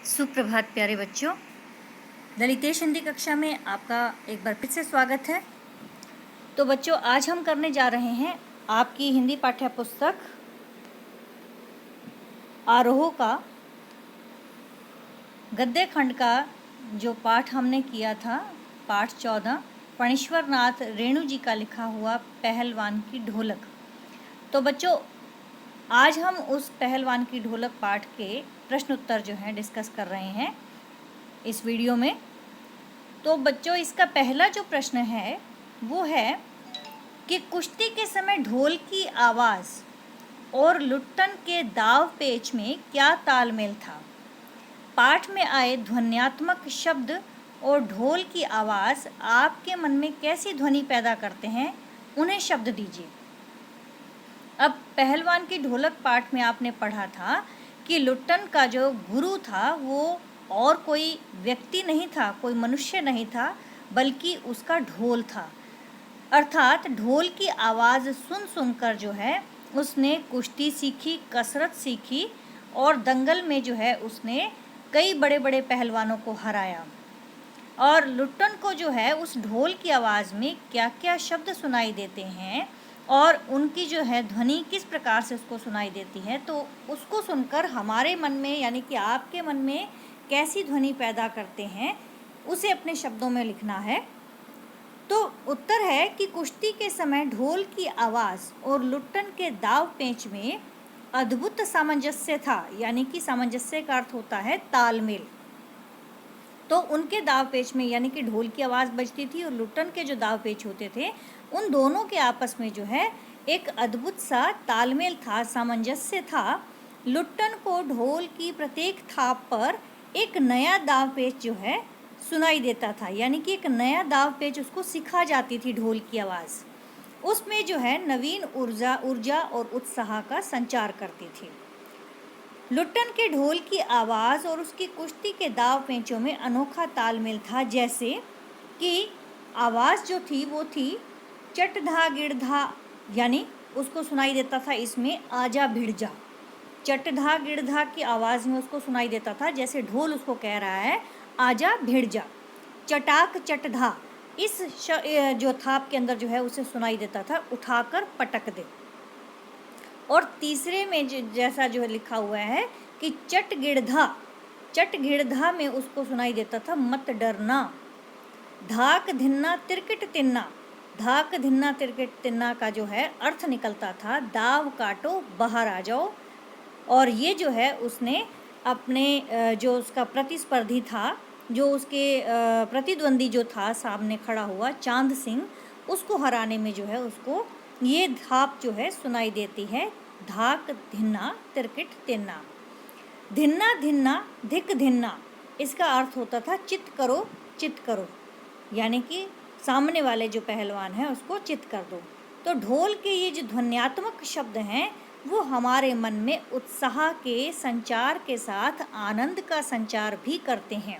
सुप्रभात प्यारे बच्चों। दलितेश हिंदी कक्षा में आपका एक बार फिर से स्वागत है। तो बच्चों, आज हम करने जा रहे हैं आपकी हिंदी पाठ्य पुस्तक आरोह का गद्य खंड का जो पाठ हमने किया था, पाठ 14, फणीश्वर नाथ रेणु जी का लिखा हुआ पहलवान की ढोलक। तो बच्चों, आज हम उस पहलवान की ढोलक पाठ के प्रश्न उत्तर जो हैं डिस्कस कर रहे हैं इस वीडियो में। तो बच्चों, इसका पहला जो प्रश्न है वो है कि कुश्ती के समय ढोल की आवाज़ और लुट्टन के दाव पेच में क्या तालमेल था? पाठ में आए ध्वन्यात्मक शब्द और ढोल की आवाज़ आपके मन में कैसी ध्वनि पैदा करते हैं, उन्हें शब्द दीजिए। अब पहलवान की ढोलक पाठ में आपने पढ़ा था कि लुट्टन का जो गुरु था वो और कोई व्यक्ति नहीं था, कोई मनुष्य नहीं था, बल्कि उसका ढोल था। अर्थात ढोल की आवाज़ सुन सुनकर जो है उसने कुश्ती सीखी, कसरत सीखी और दंगल में जो है उसने कई बड़े बड़े पहलवानों को हराया। और लुट्टन को जो है उस ढोल की आवाज़ में क्या क्या शब्द सुनाई देते हैं और उनकी जो है ध्वनि किस प्रकार से उसको सुनाई देती है, तो उसको सुनकर हमारे मन में यानी कि आपके मन में कैसी ध्वनि पैदा करते हैं, उसे अपने शब्दों में लिखना है। तो उत्तर है कि कुश्ती के समय ढोल की आवाज़ और लुट्टन के दाव पेच में अद्भुत सामंजस्य था, यानी कि सामंजस्य का अर्थ होता है तालमेल। तो उनके दाव पेच में यानी कि ढोल की आवाज़ बजती थी और लुट्टन के जो दाव पेच होते थे, उन दोनों के आपस में जो है एक अद्भुत सा तालमेल था, सामंजस्य था। लुट्टन को ढोल की प्रत्येक थाप पर एक नया दाव पेच जो है सुनाई देता था, यानी कि एक नया दाव पेच उसको सिखा जाती थी ढोल की आवाज़। उसमें जो है नवीन ऊर्जा और उत्साह का संचार करती थी। लुट्टन के ढोल की आवाज़ और उसकी कुश्ती के दाव पेंचों में अनोखा तालमेल था, जैसे कि आवाज़ जो थी वो थी चट धा गिड़ धा, यानी उसको सुनाई देता था इसमें आजा भिड़ जा। चट धा गिड़ धा की आवाज़ में उसको सुनाई देता था जैसे ढोल उसको कह रहा है आजा भिड़ जा। चटाक चट धा, इस जो थाप के अंदर जो है उसे सुनाई देता था उठाकर पटक दे। और तीसरे में जैसा जो है लिखा हुआ है कि चट गिड़धा में उसको सुनाई देता था मत डरना। धाक धिन्ना तिरकिट तिन्ना, धाक धिन्ना तिरकिट तिन्ना का जो है अर्थ निकलता था दाव काटो बाहर आ जाओ। और ये जो है उसने अपने जो उसका प्रतिस्पर्धी था, जो उसके प्रतिद्वंदी जो था सामने खड़ा हुआ चांद सिंह, उसको हराने में जो है उसको ये धाप जो है सुनाई देती है धाक धिन्ना तिरकिट तिन्ना। धिन्ना धिन्ना धिक धिन्ना, इसका अर्थ होता था चित करो, यानी कि सामने वाले जो पहलवान है उसको चित कर दो। तो ढोल के ये जो ध्वन्यात्मक शब्द हैं वो हमारे मन में उत्साह के संचार के साथ आनंद का संचार भी करते हैं,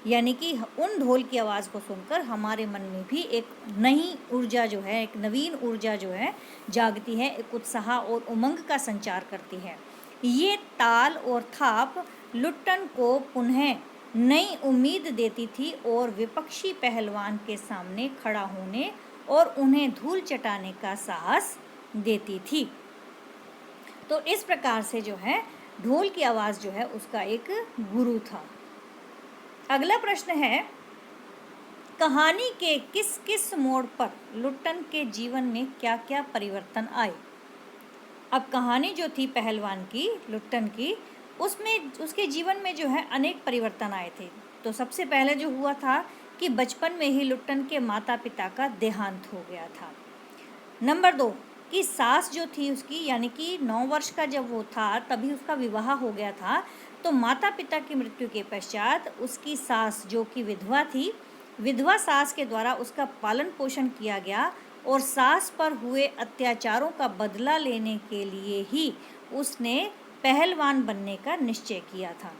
यानी कि उन ढोल की आवाज़ को सुनकर हमारे मन में भी एक नई ऊर्जा जो है, एक नवीन ऊर्जा जो है जागती है, एक उत्साह और उमंग का संचार करती है। ये ताल और थाप लुट्टन को पुनः नई उम्मीद देती थी और विपक्षी पहलवान के सामने खड़ा होने और उन्हें धूल चटाने का साहस देती थी। तो इस प्रकार से जो है ढोल की आवाज़ जो है उसका एक गुरु था। अगला प्रश्न है, कहानी के किस किस मोड़ पर लुट्टन के जीवन में क्या क्या परिवर्तन आए? अब कहानी जो थी पहलवान की, लुट्टन की, उसमें उसके जीवन में जो है अनेक परिवर्तन आए थे। तो सबसे पहले जो हुआ था कि बचपन में ही लुट्टन के माता पिता का देहांत हो गया था। नंबर 2 कि सास जो थी उसकी, यानी कि 9 वर्ष का जब वो था तभी उसका विवाह हो गया था। तो माता पिता की मृत्यु के पश्चात उसकी सास जो कि विधवा थी, विधवा सास के द्वारा उसका पालन पोषण किया गया और सास पर हुए अत्याचारों का बदला लेने के लिए ही उसने पहलवान बनने का निश्चय किया था।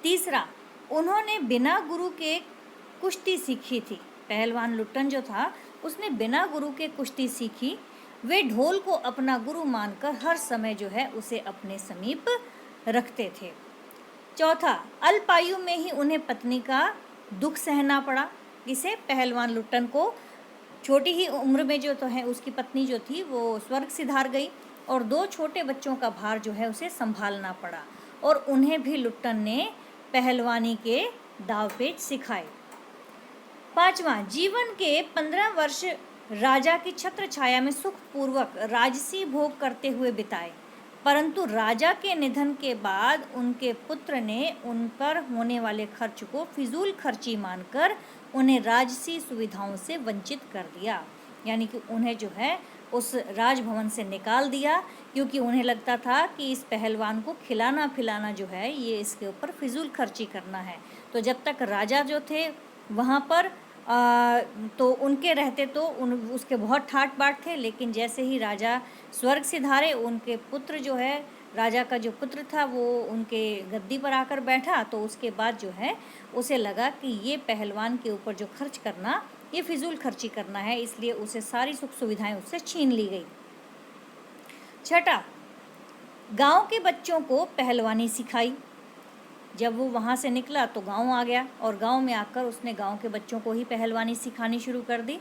तीसरा, उन्होंने बिना गुरु के कुश्ती सीखी थी। पहलवान लुट्टन जो था उसने बिना गुरु के कुश्ती सीखी। वे ढोल को अपना गुरु मानकर हर समय जो है उसे अपने समीप रखते थे। चौथा, अल्पायु में ही उन्हें पत्नी का दुख सहना पड़ा। किसे? पहलवान लुट्टन को छोटी ही उम्र में जो तो है उसकी पत्नी जो थी वो स्वर्ग सिधार गई और 2 छोटे बच्चों का भार जो है उसे संभालना पड़ा और उन्हें भी लुट्टन ने पहलवानी के दांवपेच सिखाए। पांचवा, जीवन के 15 वर्ष राजा की छत्र छाया में सुखपूर्वक राजसी भोग करते हुए बिताए, परंतु राजा के निधन के बाद उनके पुत्र ने उन पर होने वाले खर्च को फिजूल खर्ची मानकर उन्हें राजसी सुविधाओं से वंचित कर दिया। यानी कि उन्हें जो है उस राजभवन से निकाल दिया, क्योंकि उन्हें लगता था कि इस पहलवान को खिलाना पिलाना जो है ये इसके ऊपर फिजूल खर्ची करना है। तो जब तक राजा जो थे वहाँ पर तो उनके रहते तो उसके बहुत ठाट बाट थे, लेकिन जैसे ही राजा स्वर्ग सिधारे उनके पुत्र जो है, राजा का जो पुत्र था वो उनके गद्दी पर आकर बैठा, तो उसके बाद जो है उसे लगा कि ये पहलवान के ऊपर जो खर्च करना ये फिजूल खर्ची करना है, इसलिए उसे सारी सुख सुविधाएं उससे छीन ली गई। छठा, गांव के बच्चों को पहलवानी सिखाई। जब वो वहाँ से निकला तो गांव आ गया और गांव में आकर उसने गांव के बच्चों को ही पहलवानी सिखानी शुरू कर दी।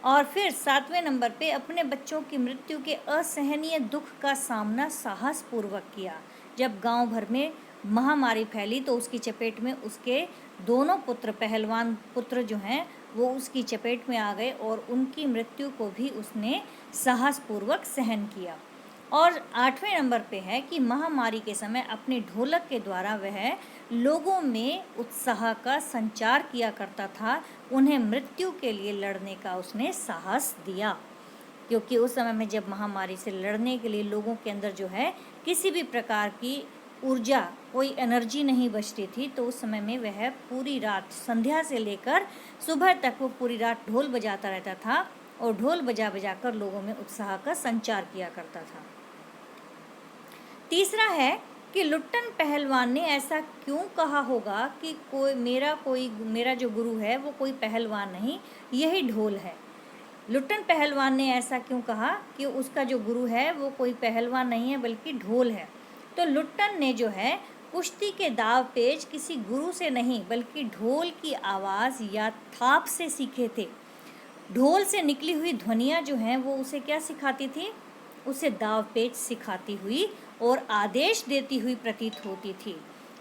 और फिर 7वें नंबर पे अपने बच्चों की मृत्यु के असहनीय दुख का सामना साहसपूर्वक किया। जब गांव भर में महामारी फैली तो उसकी चपेट में उसके दोनों पुत्र, पहलवान पुत्र जो हैं वो उसकी चपेट में आ गए और उनकी मृत्यु को भी उसने साहसपूर्वक सहन किया। और 8वें नंबर पे है कि महामारी के समय अपने ढोलक के द्वारा वह लोगों में उत्साह का संचार किया करता था, उन्हें मृत्यु के लिए लड़ने का उसने साहस दिया। क्योंकि उस समय में जब महामारी से लड़ने के लिए लोगों के अंदर जो है किसी भी प्रकार की ऊर्जा, कोई एनर्जी नहीं बचती थी, तो उस समय में वह पूरी रात संध्या से लेकर सुबह तक वो पूरी रात ढोल बजाता रहता था और ढोल बजा बजा कर लोगों में उत्साह का संचार किया करता था। तीसरा है कि लुट्टन पहलवान ने ऐसा क्यों कहा होगा कि मेरा जो गुरु है वो कोई पहलवान नहीं, यही ढोल है। लुट्टन पहलवान ने ऐसा क्यों कहा कि उसका जो गुरु है वो कोई पहलवान नहीं है बल्कि ढोल है। तो लुट्टन ने जो है कुश्ती के दाव पेच किसी गुरु से नहीं बल्कि ढोल की आवाज़ या थाप से सीखे थे। ढोल से निकली हुई ध्वनियाँ जो हैं वो उसे क्या सिखाती थी? उसे दाव पेच सिखाती हुई और आदेश देती हुई प्रतीत होती थी।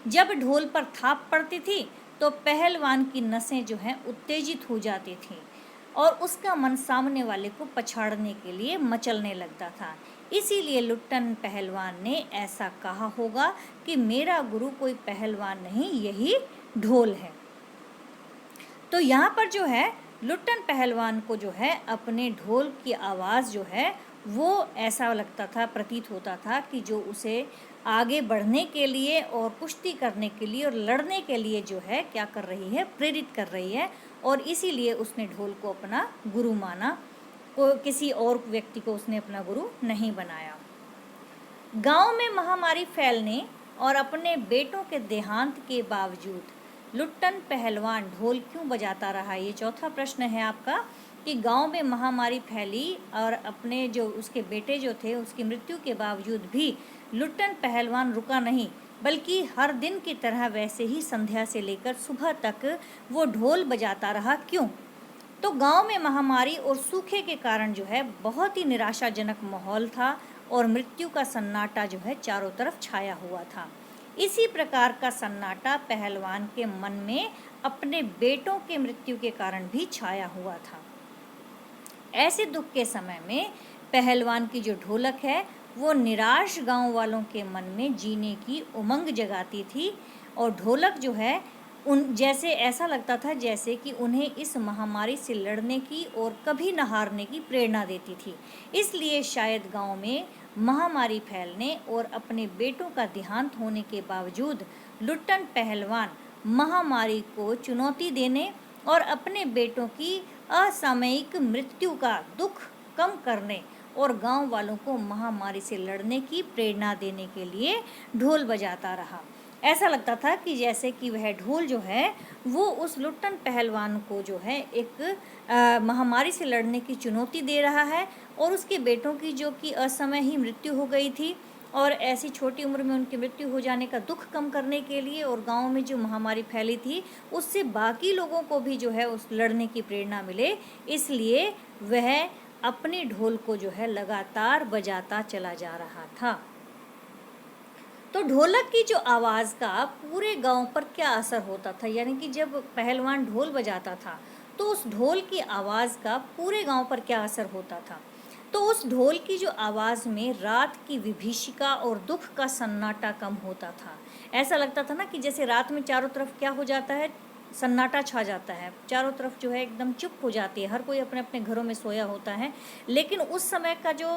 जब ढोल पर थाप पड़ती थी तो पहलवान की नसें जो हैं उत्तेजित हो जाती थीं और उसका मन सामने वाले को पछाड़ने के लिए मचलने लगता था। इसीलिए लुट्टन पहलवान ने ऐसा कहा होगा कि मेरा गुरु कोई पहलवान नहीं, यही ढोल है। तो यहाँ पर जो है लुट्टन पहलवान को जो है अपने ढोल की आवाज़ जो है वो ऐसा लगता था, प्रतीत होता था कि जो उसे आगे बढ़ने के लिए और कुश्ती करने के लिए और लड़ने के लिए जो है क्या कर रही है, प्रेरित कर रही है। और इसीलिए उसने ढोल को अपना गुरु माना, को किसी और व्यक्ति को उसने अपना गुरु नहीं बनाया। गांव में महामारी फैलने और अपने बेटों के देहांत के बावजूद लुट्टन पहलवान ढोल क्यों बजाता रहा? ये चौथा प्रश्न है आपका कि गांव में महामारी फैली और अपने जो उसके बेटे जो थे उसकी मृत्यु के बावजूद भी लुट्टन पहलवान रुका नहीं, बल्कि हर दिन की तरह वैसे ही संध्या से लेकर सुबह तक वो ढोल बजाता रहा। क्यों? तो गांव में महामारी और सूखे के कारण जो है बहुत ही निराशाजनक माहौल था और मृत्यु का सन्नाटा जो है चारों तरफ छाया हुआ था। इसी प्रकार का सन्नाटा पहलवान के मन में अपने बेटों के मृत्यु के कारण भी छाया हुआ था। ऐसे दुख के समय में पहलवान की जो ढोलक है वो निराश गांव वालों के मन में जीने की उमंग जगाती थी और ढोलक जो है जैसे ऐसा लगता था जैसे कि उन्हें इस महामारी से लड़ने की और कभी न हारने की प्रेरणा देती थी। इसलिए शायद गांव में महामारी फैलने और अपने बेटों का देहांत होने के बावजूद लुट्टन पहलवान महामारी को चुनौती देने और अपने बेटों की असामयिक मृत्यु का दुख कम करने और गांव वालों को महामारी से लड़ने की प्रेरणा देने के लिए ढोल बजाता रहा। ऐसा लगता था कि जैसे कि वह ढोल जो है वो उस लुट्टन पहलवान को जो है एक महामारी से लड़ने की चुनौती दे रहा है और उसके बेटों की जो कि असमय ही मृत्यु हो गई थी और ऐसी छोटी उम्र में उनकी मृत्यु हो जाने का दुख कम करने के लिए और गांव में जो महामारी फैली थी उससे बाकी लोगों को भी जो है उस लड़ने की प्रेरणा मिले, इसलिए वह अपनी ढोल को जो है लगातार बजाता चला जा रहा था। तो ढोलक की जो आवाज़ का पूरे गांव पर क्या असर होता था, यानी कि जब पहलवान ढोल बजाता था तो उस ढोल की आवाज़ का पूरे गांव पर क्या असर होता था। तो उस ढोल की जो आवाज़ में रात की विभीषिका और दुख का सन्नाटा कम होता था। ऐसा लगता था ना कि जैसे रात में चारों तरफ क्या हो जाता है, सन्नाटा छा जाता है, चारों तरफ जो है एकदम चुप हो जाती है, हर कोई अपने अपने घरों में सोया होता है। लेकिन उस समय का जो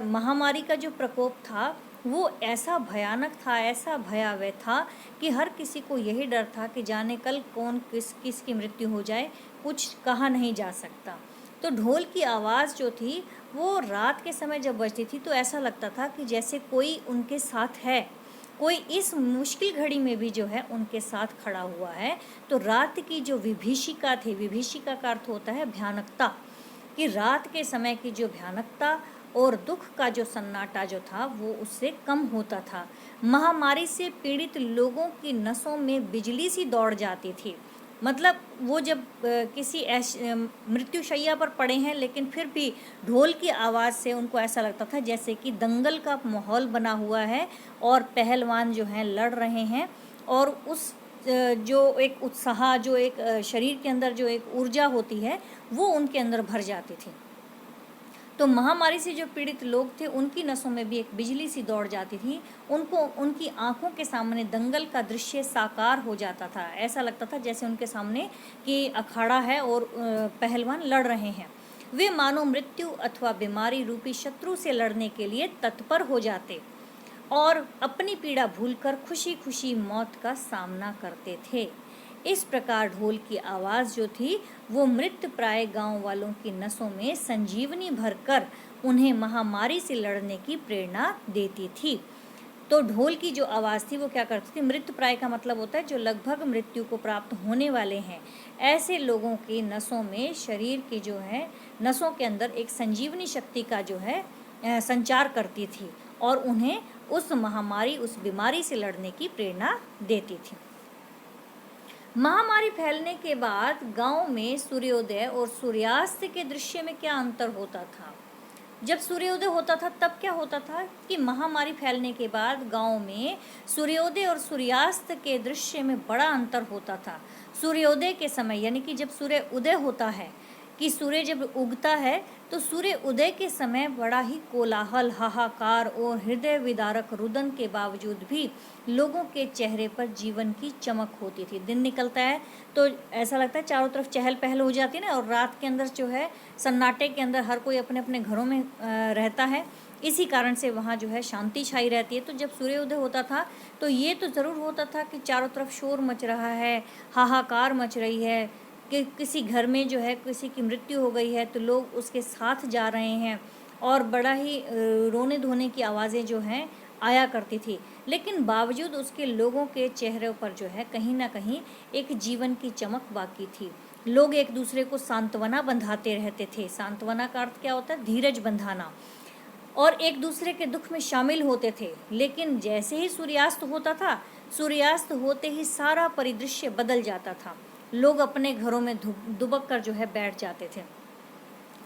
महामारी का जो प्रकोप था वो ऐसा भयानक था, ऐसा भयावह था कि हर किसी को यही डर था कि जाने कल कौन किस की मृत्यु हो जाए, कुछ कहा नहीं जा सकता। तो ढोल की आवाज़ जो थी वो रात के समय जब बजती थी तो ऐसा लगता था कि जैसे कोई उनके साथ है, कोई इस मुश्किल घड़ी में भी जो है उनके साथ खड़ा हुआ है। तो रात की जो विभीषिका थी, विभीषिका का अर्थ होता है भयानकता, कि रात के समय की जो भयानकता और दुख का जो सन्नाटा जो था वो उससे कम होता था। महामारी से पीड़ित लोगों की नसों में बिजली सी दौड़ जाती थी। मतलब वो जब किसी मृत्युशैया पर पड़े हैं लेकिन फिर भी ढोल की आवाज़ से उनको ऐसा लगता था जैसे कि दंगल का माहौल बना हुआ है और पहलवान जो हैं लड़ रहे हैं, और उस जो एक उत्साह, जो एक शरीर के अंदर जो एक ऊर्जा होती है वो उनके अंदर भर जाती थी। तो महामारी से जो पीड़ित लोग थे उनकी नसों में भी एक बिजली सी दौड़ जाती थी, उनको उनकी आंखों के सामने दंगल का दृश्य साकार हो जाता था। ऐसा लगता था जैसे उनके सामने कि अखाड़ा है और पहलवान लड़ रहे हैं। वे मानो मृत्यु अथवा बीमारी रूपी शत्रु से लड़ने के लिए तत्पर हो जाते और अपनी पीड़ा भूलकर खुशी खुशी मौत का सामना करते थे। इस प्रकार ढोल की आवाज़ जो थी वो मृत प्राय गांव वालों की नसों में संजीवनी भरकर उन्हें महामारी से लड़ने की प्रेरणा देती थी। तो ढोल की जो आवाज़ थी वो क्या करती थी, मृत प्राय का मतलब होता है जो लगभग मृत्यु को प्राप्त होने वाले हैं, ऐसे लोगों की नसों में, शरीर की जो है नसों के अंदर एक संजीवनी शक्ति का जो है संचार करती थी और उन्हें उस महामारी, उस बीमारी से लड़ने की प्रेरणा देती थी। महामारी फैलने के बाद गांव में सूर्योदय और सूर्यास्त के दृश्य में क्या अंतर होता था। जब सूर्योदय होता था तब क्या होता था कि महामारी फैलने के बाद गांव में सूर्योदय और सूर्यास्त के दृश्य में बड़ा अंतर होता था। सूर्योदय के समय यानी कि जब सूर्य उदय होता है, कि सूर्य जब उगता है तो सूर्य उदय के समय बड़ा ही कोलाहल, हाहाकार और हृदय विदारक रुदन के बावजूद भी लोगों के चेहरे पर जीवन की चमक होती थी। दिन निकलता है तो ऐसा लगता है चारों तरफ चहल पहल हो जाती है ना, और रात के अंदर जो है सन्नाटे के अंदर हर कोई अपने अपने घरों में रहता है, इसी कारण से वहाँ जो है शांति छाई रहती है। तो जब सूर्योदय होता था तो ये तो ज़रूर होता था कि चारों तरफ शोर मच रहा है, हाहाकार मच रही है, कि किसी घर में जो है किसी की मृत्यु हो गई है तो लोग उसके साथ जा रहे हैं और बड़ा ही रोने धोने की आवाज़ें जो हैं आया करती थी। लेकिन बावजूद उसके लोगों के चेहरों पर जो है कहीं ना कहीं एक जीवन की चमक बाकी थी। लोग एक दूसरे को सांत्वना बंधाते रहते थे। सांत्वना का अर्थ क्या होता है, धीरज बंधाना, और एक दूसरे के दुख में शामिल होते थे। लेकिन जैसे ही सूर्यास्त होता था, सूर्यास्त होते ही सारा परिदृश्य बदल जाता था। लोग अपने घरों में दुबक कर जो है बैठ जाते थे,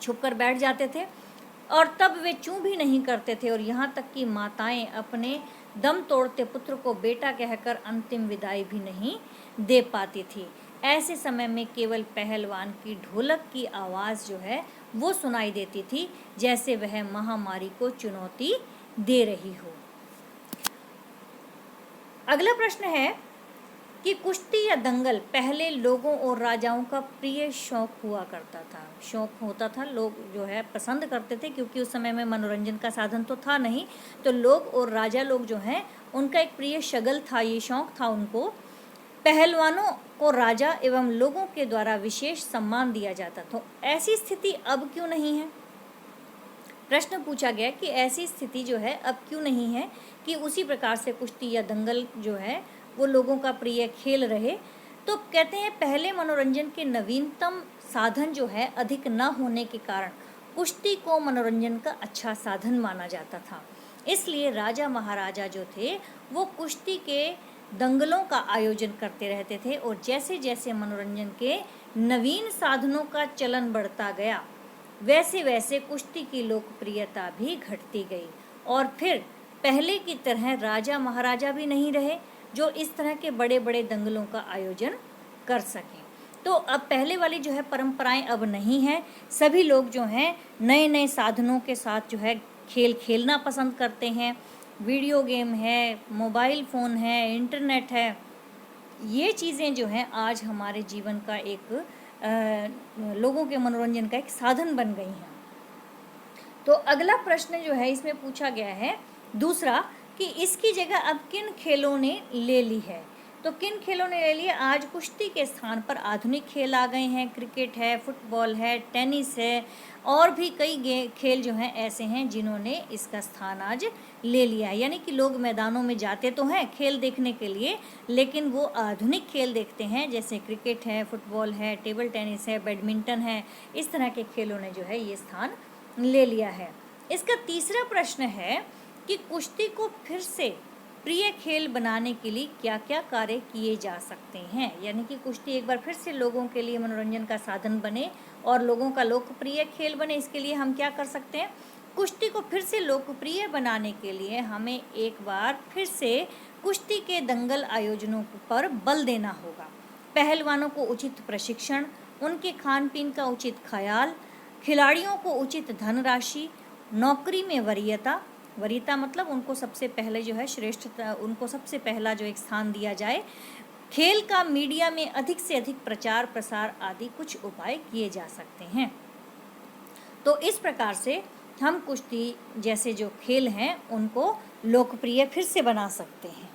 छुप कर बैठ जाते थे, और तब वे चूं भी नहीं करते थे, और यहाँ तक कि माताएं अपने दम तोड़ते पुत्र को बेटा कहकर अंतिम विदाई भी नहीं दे पाती थी। ऐसे समय में केवल पहलवान की ढोलक की आवाज़ जो है वो सुनाई देती थी, जैसे वह महामारी को चुनौती दे रही हो। अगला प्रश्न है कि कुश्ती या दंगल पहले लोगों और राजाओं का प्रिय शौक हुआ करता था। शौक होता था, लोग जो है पसंद करते थे, क्योंकि उस समय में मनोरंजन का साधन तो था नहीं, तो लोग और राजा लोग जो हैं उनका एक प्रिय शगल था, ये शौक था उनको। पहलवानों को राजा एवं लोगों के द्वारा विशेष सम्मान दिया जाता। तो ऐसी स्थिति अब क्यों नहीं है? प्रश्न पूछा गया कि ऐसी स्थिति जो है अब क्यों नहीं है कि उसी प्रकार से कुश्ती या दंगल जो है वो लोगों का प्रिय खेल रहे। तो कहते हैं पहले मनोरंजन के नवीनतम साधन जो है अधिक न होने के कारण कुश्ती को मनोरंजन का अच्छा साधन माना जाता था। इसलिए राजा महाराजा जो थे वो कुश्ती के दंगलों का आयोजन करते रहते थे, और जैसे जैसे मनोरंजन के नवीन साधनों का चलन बढ़ता गया वैसे वैसे कुश्ती की लोकप्रियता भी घटती गई, और फिर पहले की तरह राजा महाराजा भी नहीं रहे जो इस तरह के बड़े बड़े दंगलों का आयोजन कर सकें। तो अब पहले वाली जो है परंपराएं अब नहीं है। सभी लोग जो हैं नए नए साधनों के साथ जो है खेल खेलना पसंद करते हैं। वीडियो गेम है, मोबाइल फ़ोन है, इंटरनेट है, ये चीज़ें जो हैं आज हमारे जीवन का एक लोगों के मनोरंजन का एक साधन बन गई हैं। तो अगला प्रश्न जो है इसमें पूछा गया है दूसरा कि इसकी जगह अब किन खेलों ने ले ली है। तो किन खेलों ने ले लिया? आज कुश्ती के स्थान पर आधुनिक खेल आ गए हैं। क्रिकेट है, फुटबॉल है, टेनिस है, और भी कई खेल जो हैं ऐसे हैं जिन्होंने इसका स्थान आज ले लिया है। यानी कि लोग मैदानों में जाते तो हैं खेल देखने के लिए, लेकिन वो आधुनिक खेल देखते हैं, जैसे क्रिकेट है, फुटबॉल है, टेबल टेनिस है, बैडमिंटन है। इस तरह के खेलों ने जो है ये स्थान ले लिया है। इसका तीसरा प्रश्न है कि कुश्ती को फिर से प्रिय खेल बनाने के लिए क्या क्या कार्य किए जा सकते हैं। यानी कि कुश्ती एक बार फिर से लोगों के लिए मनोरंजन का साधन बने और लोगों का लोकप्रिय खेल बने, इसके लिए हम क्या कर सकते हैं? कुश्ती को फिर से लोकप्रिय बनाने के लिए हमें एक बार फिर से कुश्ती के दंगल आयोजनों पर बल देना होगा। पहलवानों को उचित प्रशिक्षण, उनके खान पीन का उचित ख्याल, खिलाड़ियों को उचित धनराशि, नौकरी में वरीयता मतलब उनको सबसे पहले जो है श्रेष्ठता, उनको सबसे पहला जो एक स्थान दिया जाए, खेल का मीडिया में अधिक से अधिक प्रचार प्रसार आदि कुछ उपाय किए जा सकते हैं। तो इस प्रकार से हम कुश्ती जैसे जो खेल हैं उनको लोकप्रिय फिर से बना सकते हैं।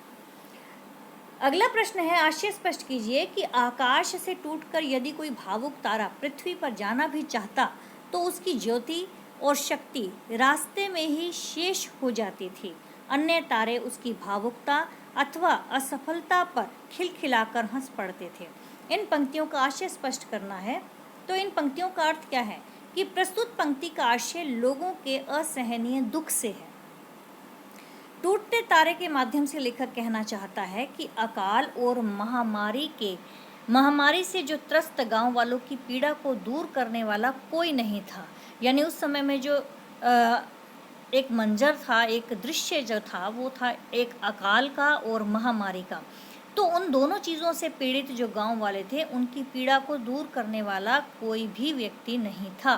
अगला प्रश्न है, आशय स्पष्ट कीजिए कि आकाश से टूटकर यदि कोई भावुक तारा पृथ्वी पर जाना भी चाहता तो उसकी ज्योति और शक्ति रास्ते में ही शेष हो जाती थी। अन्य तारे उसकी भावुकता अथवा असफलता पर खिलखिलाकर हंस पड़ते थे। इन पंक्तियों का आशय स्पष्ट करना है। तो इन पंक्तियों का अर्थ क्या है कि प्रस्तुत पंक्ति का आशय लोगों के असहनीय दुख से है। टूटते तारे के माध्यम से लेखक कहना चाहता है कि अकाल और महामारी से जो त्रस्त गांव वालों की पीड़ा को दूर करने वाला कोई नहीं था। यानी उस समय में जो एक मंजर था, एक दृश्य जो था, वो था एक अकाल का और महामारी का। तो उन दोनों चीज़ों से पीड़ित जो गांव वाले थे उनकी पीड़ा को दूर करने वाला कोई भी व्यक्ति नहीं था।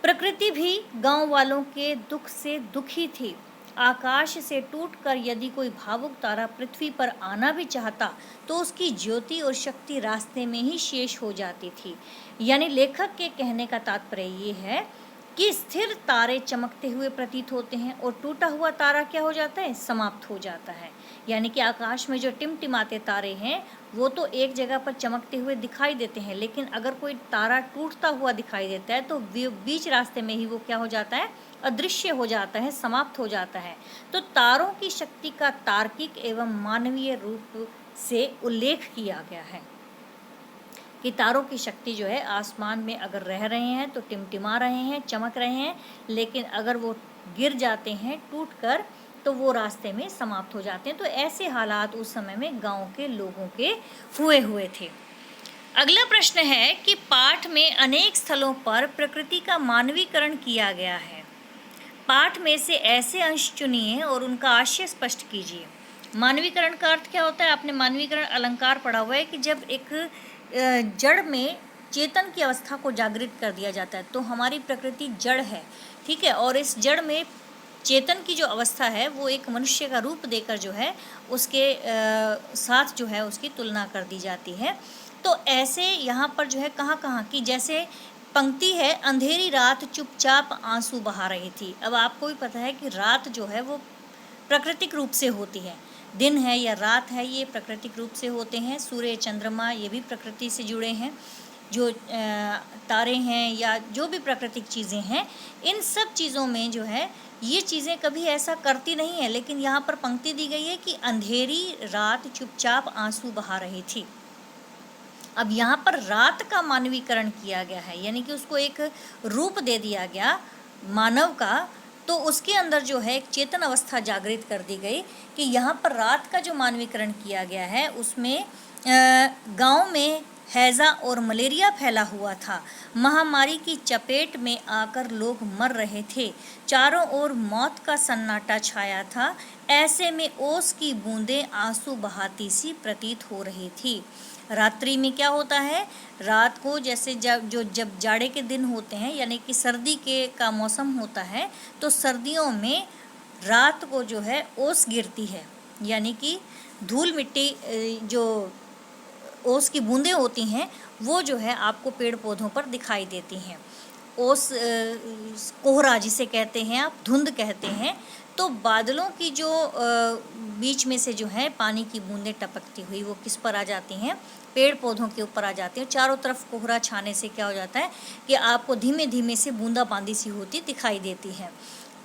प्रकृति भी गांव वालों के दुख से दुखी थी। आकाश से टूटकर यदि कोई भावुक तारा पृथ्वी पर आना भी चाहता तो उसकी ज्योति और शक्ति रास्ते में ही शेष हो जाती थी। यानी लेखक के कहने का तात्पर्य ये है कि स्थिर तारे चमकते हुए प्रतीत होते हैं और टूटा हुआ तारा क्या हो जाता है? समाप्त हो जाता है। यानी कि आकाश में जो टिमटिमाते तारे हैं वो तो एक जगह पर चमकते हुए दिखाई देते हैं, लेकिन अगर कोई तारा टूटता हुआ दिखाई देता है तो बीच रास्ते में ही वो क्या हो जाता है? अदृश्य हो जाता है, समाप्त हो जाता है। तो तारों की शक्ति का तार्किक एवं मानवीय रूप से उल्लेख किया गया है कि तारों की शक्ति जो है आसमान में अगर रह रहे हैं तो टिमटिमा रहे हैं, चमक रहे हैं, लेकिन अगर वो गिर जाते हैं टूटकर तो वो रास्ते में समाप्त हो जाते हैं। तो ऐसे हालात उस समय में गांव के लोगों के हुए थे। अगला प्रश्न है कि पाठ में अनेक स्थलों पर प्रकृति का मानवीकरण किया गया है। पाठ में से ऐसे अंश चुनिए और उनका आशय स्पष्ट कीजिए। मानवीकरण का अर्थ क्या होता है? आपने मानवीकरण अलंकार पढ़ा हुआ है कि जब एक जड़ में चेतन की अवस्था को जागृत कर दिया जाता है। तो हमारी प्रकृति जड़ है, ठीक है, और इस जड़ में चेतन की जो अवस्था है वो एक मनुष्य का रूप देकर जो है उसके साथ जो है उसकी तुलना कर दी जाती है। तो ऐसे यहाँ पर जो है कहाँ कि जैसे पंक्ति है, अंधेरी रात चुपचाप आंसू बहा रही थी। अब आपको भी पता है कि रात जो है वो प्राकृतिक रूप से होती है, दिन है या रात है ये प्राकृतिक रूप से होते हैं। सूर्य चंद्रमा ये भी प्रकृति से जुड़े हैं। जो तारे हैं या जो भी प्राकृतिक चीज़ें हैं, इन सब चीज़ों में जो है ये चीज़ें कभी ऐसा करती नहीं है, लेकिन यहाँ पर पंक्ति दी गई है कि अंधेरी रात चुपचाप आंसू बहा रही थी। अब यहाँ पर रात का मानवीकरण किया गया है, यानी कि उसको एक रूप दे दिया गया मानव का, तो उसके अंदर जो है एक चेतन अवस्था जागृत कर दी गई कि यहाँ पर रात का जो मानवीकरण किया गया है उसमें गांव में हैजा और मलेरिया फैला हुआ था। महामारी की चपेट में आकर लोग मर रहे थे। चारों ओर मौत का सन्नाटा छाया था। ऐसे में ओस की बूंदें आंसू बहाती सी प्रतीत हो रही थी। रात्रि में क्या होता है, रात को जैसे जब जाड़े के दिन होते हैं यानी कि सर्दी के का मौसम होता है, तो सर्दियों में रात को जो है ओस गिरती है, यानी कि धूल मिट्टी जो ओस की बूंदें होती हैं वो जो है आपको पेड़ पौधों पर दिखाई देती हैं। ओस कोहरा जिसे कहते हैं आप, धुंध कहते हैं। तो बादलों की जो बीच में से जो है पानी की बूंदें टपकती हुई वो किस पर आ जाती हैं, पेड़ पौधों के ऊपर आ जाती हैं। चारों तरफ कोहरा छाने से क्या हो जाता है कि आपको धीमे धीमे से बूंदाबांदी सी होती दिखाई देती है।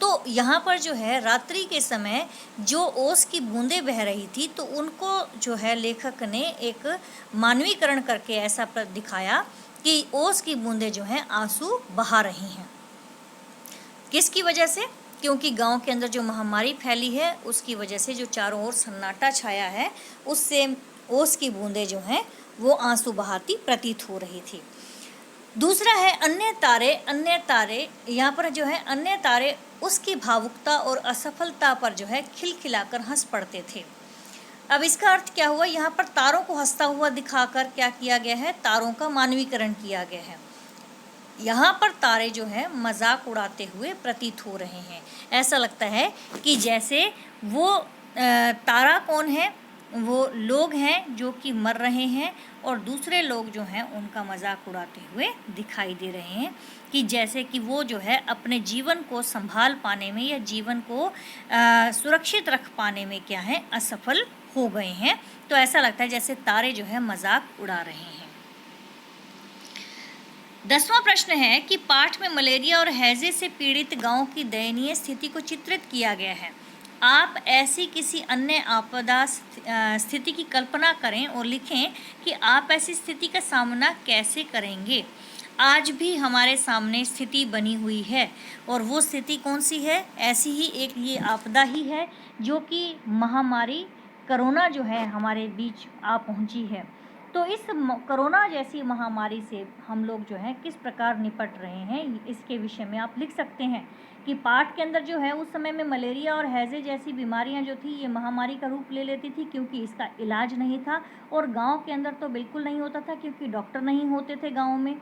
तो यहाँ पर जो है रात्रि के समय जो ओस की बूंदें बह रही थी, तो उनको जो है लेखक ने एक मानवीकरण करके ऐसा दिखाया कि ओस की बूंदें जो हैं आंसू बहा रही हैं। किसकी वजह से? क्योंकि गांव के अंदर जो महामारी फैली है उसकी वजह से जो चारों ओर सन्नाटा छाया है उससे ओस की बूंदें जो हैं वो आंसू बहाती प्रतीत हो रही थी। दूसरा है अन्य तारे। अन्य तारे, यहाँ पर जो है अन्य तारे उसकी भावुकता और असफलता पर जो है खिलखिलाकर हंस पड़ते थे। अब इसका अर्थ क्या हुआ, यहाँ पर तारों को हंसता हुआ दिखाकर क्या किया गया है, तारों का मानवीकरण किया गया है। यहाँ पर तारे जो है मजाक उड़ाते हुए प्रतीत हो रहे हैं। ऐसा लगता है कि जैसे वो तारा कौन है, वो लोग हैं जो कि मर रहे हैं और दूसरे लोग जो हैं उनका मजाक उड़ाते हुए दिखाई दे रहे हैं, कि जैसे कि वो जो है अपने जीवन को संभाल पाने में या जीवन को सुरक्षित रख पाने में क्या है, असफल हो गए हैं। तो ऐसा लगता है जैसे तारे जो है मजाक उड़ा रहे हैं। 10वां प्रश्न है कि पाठ में मलेरिया और हैजे से पीड़ित गांव की दयनीय स्थिति को चित्रित किया गया है। आप ऐसी किसी अन्य आपदा स्थिति की कल्पना करें और लिखें कि आप ऐसी स्थिति का सामना कैसे करेंगे। आज भी हमारे सामने स्थिति बनी हुई है और वो स्थिति कौन सी है? ऐसी ही एक ये आपदा ही है जो कि महामारी कोरोना जो है हमारे बीच आ पहुंची है। तो इस कोरोना जैसी महामारी से हम लोग जो है किस प्रकार निपट रहे हैं, इसके विषय में आप लिख सकते हैं कि पाठ के अंदर जो है उस समय में मलेरिया और हैजे जैसी बीमारियां जो थी ये महामारी का रूप ले लेती थी, क्योंकि इसका इलाज नहीं था और गांव के अंदर तो बिल्कुल नहीं होता था क्योंकि डॉक्टर नहीं होते थे गांव में।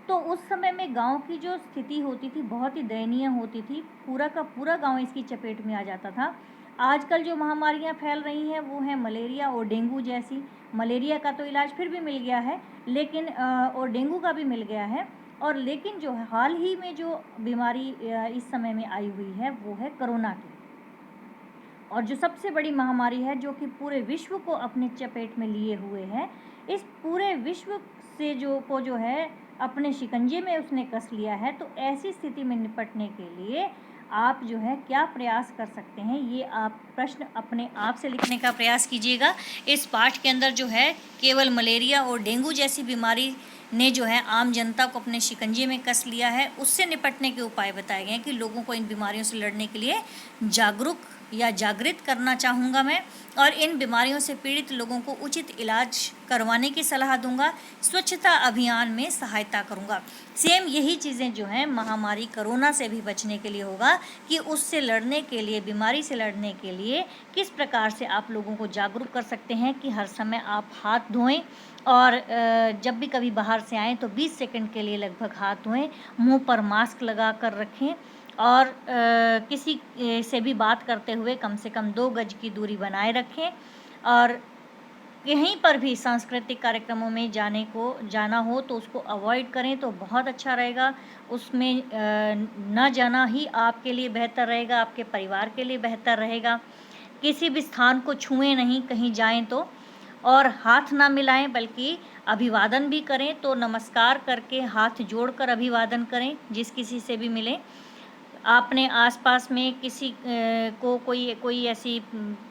तो उस समय में गांव की जो स्थिति होती थी बहुत ही दयनीय होती थी, पूरा का पूरा गांव इसकी चपेट में आ जाता था। आजकल जो महामारियां फैल रही हैं वो है मलेरिया और डेंगू जैसी। मलेरिया का तो इलाज फिर भी मिल गया है, लेकिन और डेंगू का भी मिल गया है, और लेकिन जो हाल ही में जो बीमारी इस समय में आई हुई है वो है कोरोना की। और जो सबसे बड़ी महामारी है जो कि पूरे विश्व को अपने चपेट में लिए हुए है, इस पूरे विश्व से जो है अपने शिकंजे में उसने कस लिया है। तो ऐसी स्थिति में निपटने के लिए आप जो है क्या प्रयास कर सकते हैं, ये आप प्रश्न अपने आप से लिखने का प्रयास कीजिएगा। इस पाठ के अंदर जो है केवल मलेरिया और डेंगू जैसी बीमारी ने जो है आम जनता को अपने शिकंजे में कस लिया है, उससे निपटने के उपाय बताए गए हैं कि लोगों को इन बीमारियों से लड़ने के लिए जागरूक या जागृत करना चाहूँगा मैं, और इन बीमारियों से पीड़ित लोगों को उचित इलाज करवाने की सलाह दूंगा, स्वच्छता अभियान में सहायता करूंगा। सेम यही चीज़ें जो हैं महामारी कोरोना से भी बचने के लिए होगा कि उससे लड़ने के लिए, बीमारी से लड़ने के लिए किस प्रकार से आप लोगों को जागरूक कर सकते हैं कि हर समय आप हाथ धोएं और जब भी कभी बाहर से आएँ तो 20 सेकंड के लिए लगभग हाथ धोएं, मुंह पर मास्क लगा कर रखें और किसी से भी बात करते हुए कम से कम 2 गज की दूरी बनाए रखें, और कहीं पर भी सांस्कृतिक कार्यक्रमों में जाना हो तो उसको अवॉइड करें तो बहुत अच्छा रहेगा। उसमें न जाना ही आपके लिए बेहतर रहेगा, आपके परिवार के लिए बेहतर रहेगा। किसी भी स्थान को छुएं नहीं कहीं जाएं तो, और हाथ ना मिलाएं बल्कि अभिवादन भी करें तो नमस्कार करके हाथ जोड़कर अभिवादन करें जिस किसी से भी मिलें। आपने आसपास में किसी को कोई ऐसी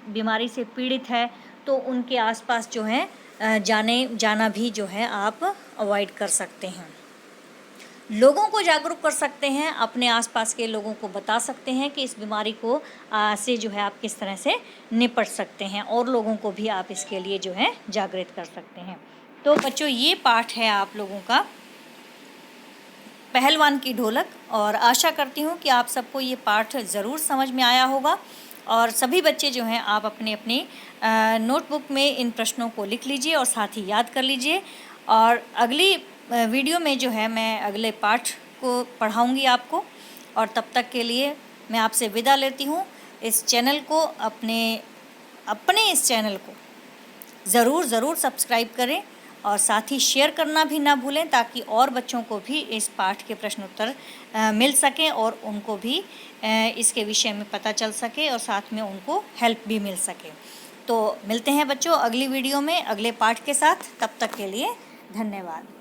बीमारी से पीड़ित है तो उनके आसपास जो है जाना भी जो है आप अवॉइड कर सकते हैं। लोगों को जागरूक कर सकते हैं, अपने आसपास के लोगों को बता सकते हैं कि इस बीमारी को से जो है आप किस तरह से निपट सकते हैं, और लोगों को भी आप इसके लिए जो है जागृत कर सकते हैं। तो बच्चों, ये पाठ है आप लोगों का पहलवान की ढोलक, और आशा करती हूँ कि आप सबको ये पाठ ज़रूर समझ में आया होगा। और सभी बच्चे जो हैं आप अपने अपने नोटबुक में इन प्रश्नों को लिख लीजिए और साथ ही याद कर लीजिए। और अगली वीडियो में जो है मैं अगले पाठ को पढ़ाऊँगी आपको, और तब तक के लिए मैं आपसे विदा लेती हूँ। इस चैनल को अपने इस चैनल को ज़रूर सब्सक्राइब करें, और साथ ही शेयर करना भी ना भूलें, ताकि और बच्चों को भी इस पाठ के प्रश्नोत्तर मिल सकें और उनको भी इसके विषय में पता चल सके, और साथ में उनको हेल्प भी मिल सके। तो मिलते हैं बच्चों अगली वीडियो में अगले पाठ के साथ। तब तक के लिए धन्यवाद।